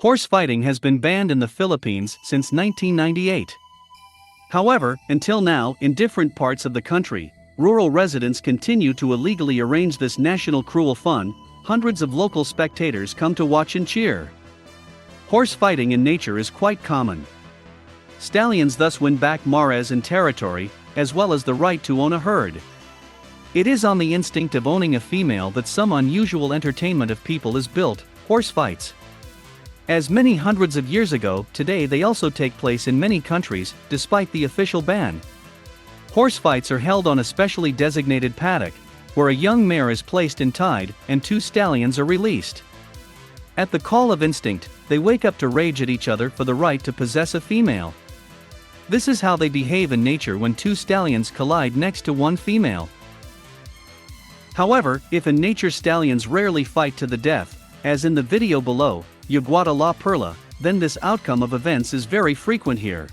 Horse fighting has been banned in the Philippines since 1998. However, until now, in different parts of the country, rural residents continue to illegally arrange this national cruel fun. Hundreds of local spectators come to watch and cheer. Horse fighting in nature is quite common. Stallions thus win back mares and territory, as well as the right to own a herd. It is on the instinct of owning a female that some unusual entertainment of people is built, horse fights. As many hundreds of years ago, today they also take place in many countries, despite the official ban. Horse fights are held on a specially designated paddock, where a young mare is placed and tied, and two stallions are released. At the call of instinct, they wake up to rage at each other for the right to possess a female. This is how they behave in nature when two stallions collide next to one female. However, if in nature stallions rarely fight to the death, as in the video below, Yaguata la Perla, then this outcome of events is very frequent here.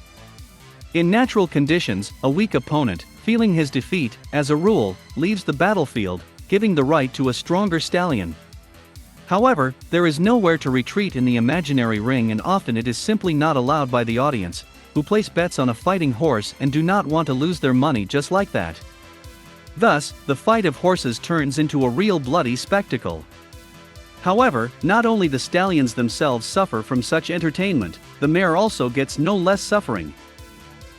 In natural conditions, a weak opponent, feeling his defeat, as a rule, leaves the battlefield, giving the right to a stronger stallion. However, there is nowhere to retreat in the imaginary ring, and often it is simply not allowed by the audience, who place bets on a fighting horse and do not want to lose their money just like that. Thus, the fight of horses turns into a real bloody spectacle. However, not only the stallions themselves suffer from such entertainment, the mare also gets no less suffering.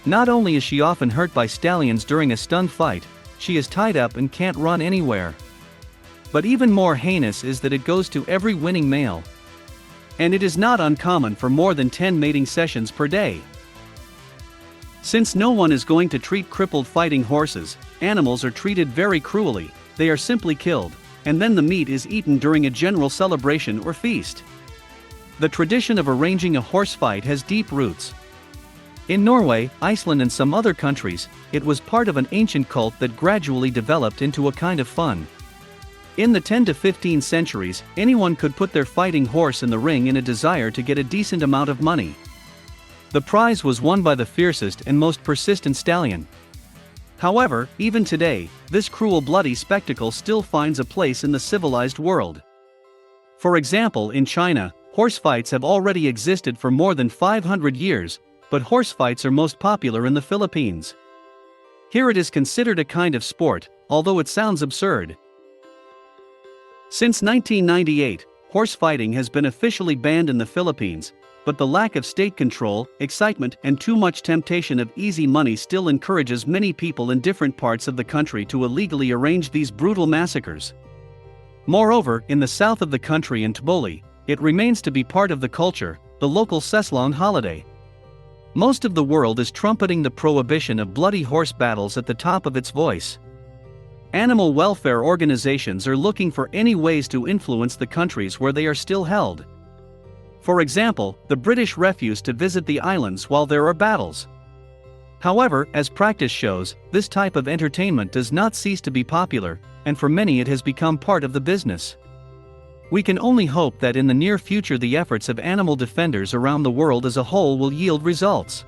Not only is she often hurt by stallions during a stun fight, she is tied up and can't run anywhere. But even more heinous is that it goes to every winning male. And it is not uncommon for more than 10 mating sessions per day. Since no one is going to treat crippled fighting horses, animals are treated very cruelly. They are simply killed, and then the meat is eaten during a general celebration or feast. The tradition of arranging a horse fight has deep roots. In Norway, Iceland and some other countries, it was part of an ancient cult that gradually developed into a kind of fun. In the 10 to 15 centuries, anyone could put their fighting horse in the ring in a desire to get a decent amount of money. The prize was won by the fiercest and most persistent stallion. However, even today, this cruel bloody spectacle still finds a place in the civilized world. For example, in China, horse fights have already existed for more than 500 years, but horse fights are most popular in the Philippines. Here it is considered a kind of sport, although it sounds absurd. Since 1998, horse fighting has been officially banned in the Philippines, but the lack of state control, excitement, and too much temptation of easy money still encourages many people in different parts of the country to illegally arrange these brutal massacres. Moreover, in the south of the country in Taboli, it remains to be part of the culture, the local Seslong holiday. Most of the world is trumpeting the prohibition of bloody horse battles at the top of its voice. Animal welfare organizations are looking for any ways to influence the countries where they are still held. For example, the British refuse to visit the islands while there are battles. However, as practice shows, this type of entertainment does not cease to be popular, and for many it has become part of the business. We can only hope that in the near future the efforts of animal defenders around the world as a whole will yield results.